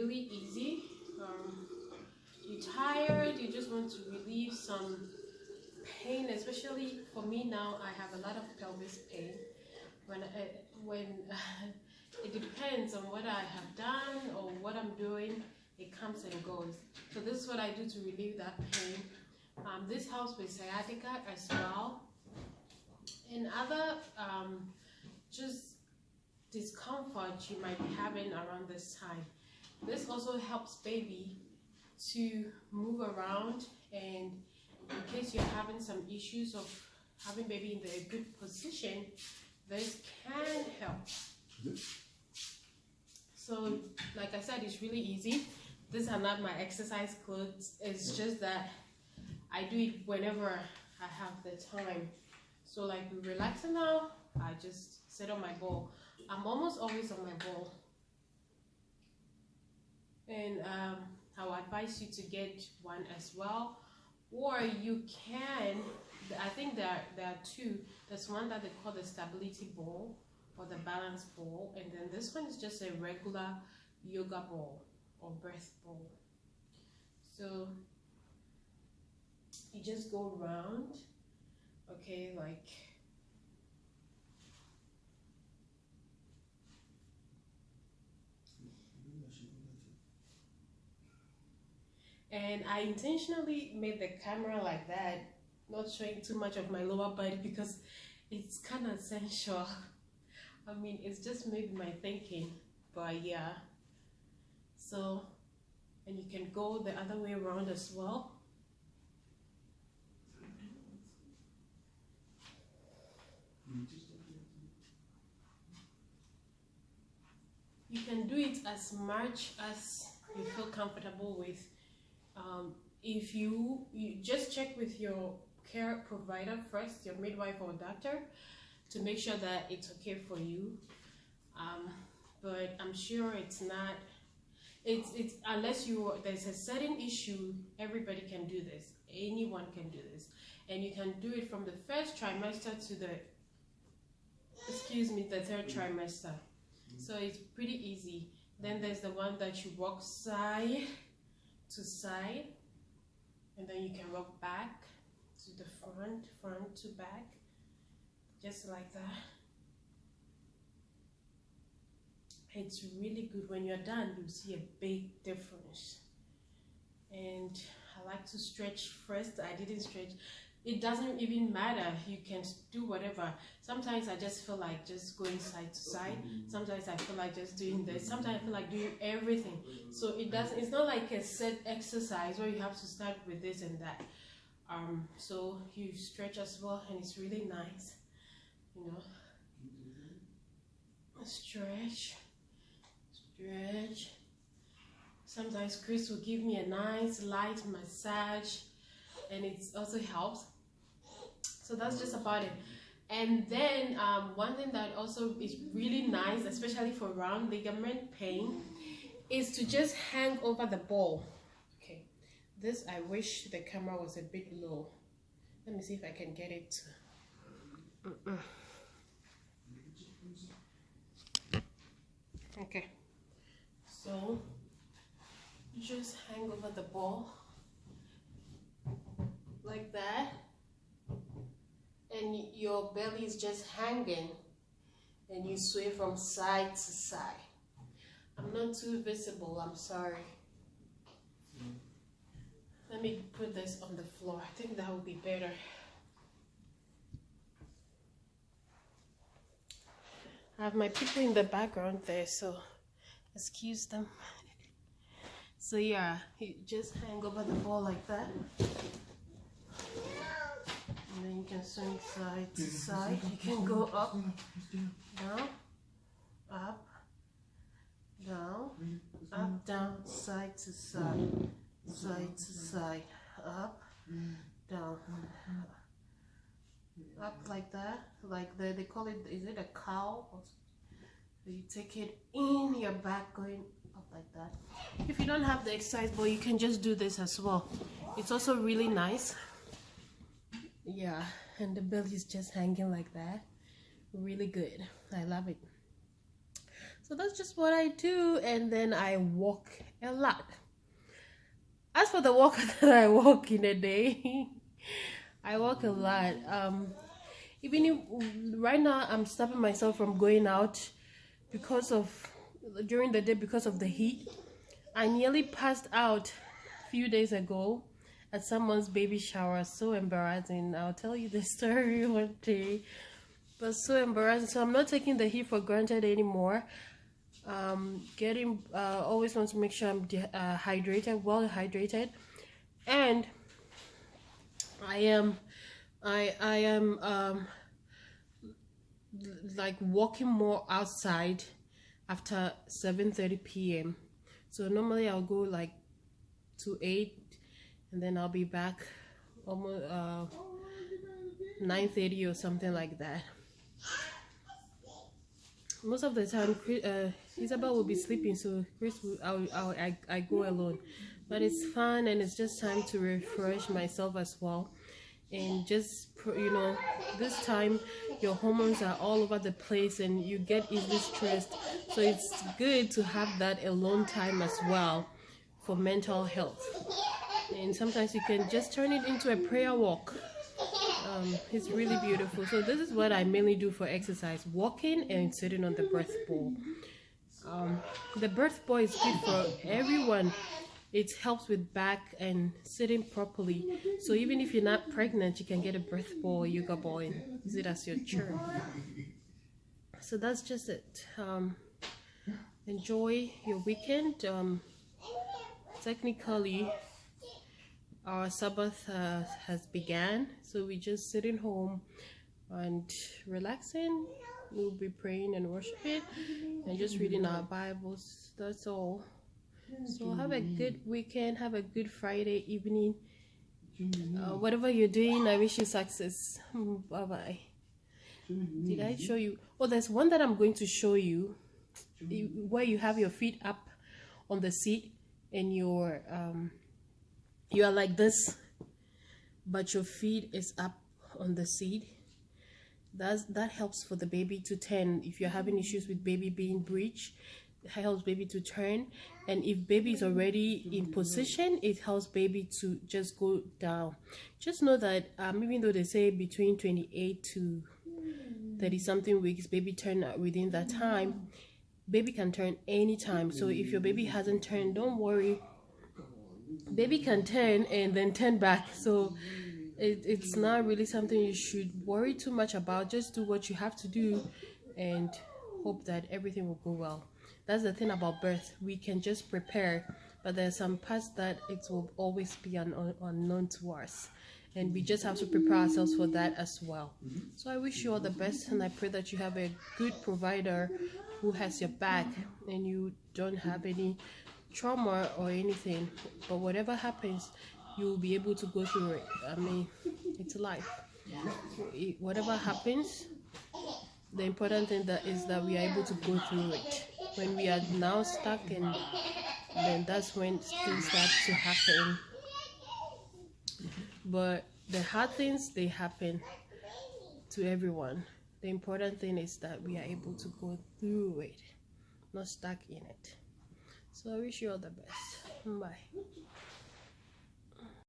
really easy. You're tired, you just want to relieve some pain, especially for me now. I have a lot of pelvis pain when it depends on what I have done or what I'm doing. It comes and goes. So this is what I do to relieve that pain. This helps with sciatica as well, and other just discomfort you might be having around this time. This also helps baby to move around, and in case you're having some issues of having baby in the good position, this can help. So like I said, it's really easy. These are not my exercise clothes. It's just that I do it whenever I have the time. So like we're relaxing now, I just sit on my ball. I'm almost always on my ball. And I would advise you to get one as well. Or you can, I think there are two. There's one that they call the stability ball or the balance ball. And then this one is just a regular yoga ball or breath ball. So you just go around, okay, like and I intentionally made the camera like that, not showing too much of my lower body because it's kind of sensual. I mean, it's just maybe my thinking, but yeah. So, and you can go the other way around as well. You can do it as much as you feel comfortable with. If you just check with your care provider first, your midwife or doctor, to make sure that it's okay for you. But I'm sure it's not. It's unless there's a certain issue, everybody can do this. Anyone can do this, and you can do it from the first trimester to the third trimester. So it's pretty easy. Then there's the one that you walk side to side, and then you can walk back to the front to back, just like that. It's really good. When you're done, you'll see a big difference. And I like to stretch first. I didn't stretch. It doesn't even matter. You can do whatever. Sometimes I just feel like just going side to side. Sometimes I feel like just doing this. Sometimes I feel like doing everything. So it's not like a set exercise where you have to start with this and that. So you stretch as well, and it's really nice. You know, stretch. Sometimes Chris will give me a nice light massage, and it also helps. So that's just about it. And then one thing that also is really nice, especially for round ligament pain, is to just hang over the ball. Okay, this, I wish the camera was a bit low. Let me see if I can get it. Okay, so just hang over the ball like that, and your belly is just hanging, and you sway from side to side. I'm not too visible, I'm sorry. Let me put this on the floor. I think that would be better. I have my people in the background there, so excuse them. So yeah, you just hang over the ball like that, and then you can swing side to side. You can go up, down, up, down, up, down, side to side, side to side, up, down, up like that. Like they call it, is it a cow? So you take it in your back, going up like that. If you don't have the exercise ball, you can just do this as well. It's also really nice. Yeah, and the belly is just hanging like that. Really good. I love it. So that's just what I do, and then I walk a lot. As for the walk that I walk in a day, I walk a lot. Even if, right now I'm stopping myself from going out because of during the day because of the heat. I nearly passed out a few days ago at someone's baby shower. So embarrassing. I'll tell you the story one day. But so embarrassing. So I'm not taking the heat for granted anymore. Always want to make sure I'm hydrated, well hydrated, and I am like walking more outside after 7:30 p.m. So normally I'll go like to 8, and then I'll be back almost 9:30 or something like that. Most of the time Isabel will be sleeping, so I go alone, but it's fun, and it's just time to refresh myself as well. And just, you know, this time your hormones are all over the place and you get easily stressed, so it's good to have that alone time as well for mental health. And sometimes you can just turn it into a prayer walk. It's really beautiful. So this is what I mainly do for exercise: walking and sitting on the birth ball. The birth ball is good for everyone. It helps with back and sitting properly. So even if you're not pregnant, you can get a birth ball or yoga ball and use it as your chair. So that's just it. Enjoy your weekend. Technically, our Sabbath has begun, so we're just sitting home and relaxing. We'll be praying and worshiping and just reading our Bibles. That's all. So have a good weekend, have a good Friday evening. Whatever you're doing, I wish you success. Bye bye. Did I show you? Oh, there's one that I'm going to show you where you have your feet up on the seat and you are like this, but your feet is up on the seat. That helps for the baby to turn. If you're having issues with baby being breech, it helps baby to turn. And if baby is already in position, it helps baby to just go down. Just know that even though they say between 28 to 30 something weeks, baby turn within that time, baby can turn anytime. So if your baby hasn't turned, don't worry, baby can turn and then turn back. So it's not really something you should worry too much about. Just do what you have to do and hope that everything will go well. That's the thing about birth. We can just prepare, but there's some parts that it will always be unknown to us, and we just have to prepare ourselves for that as well. So I wish you all the best, and I pray that you have a good provider who has your back and you don't have any trauma or anything. But whatever happens, you'll be able to go through it. I mean, it's life. Whatever happens, the important thing is that we are able to go through it. When we are now stuck, and then that's when things start to happen. But the hard things, they happen to everyone. The important thing is that we are able to go through it, not stuck in it. So I wish you all the best. Bye.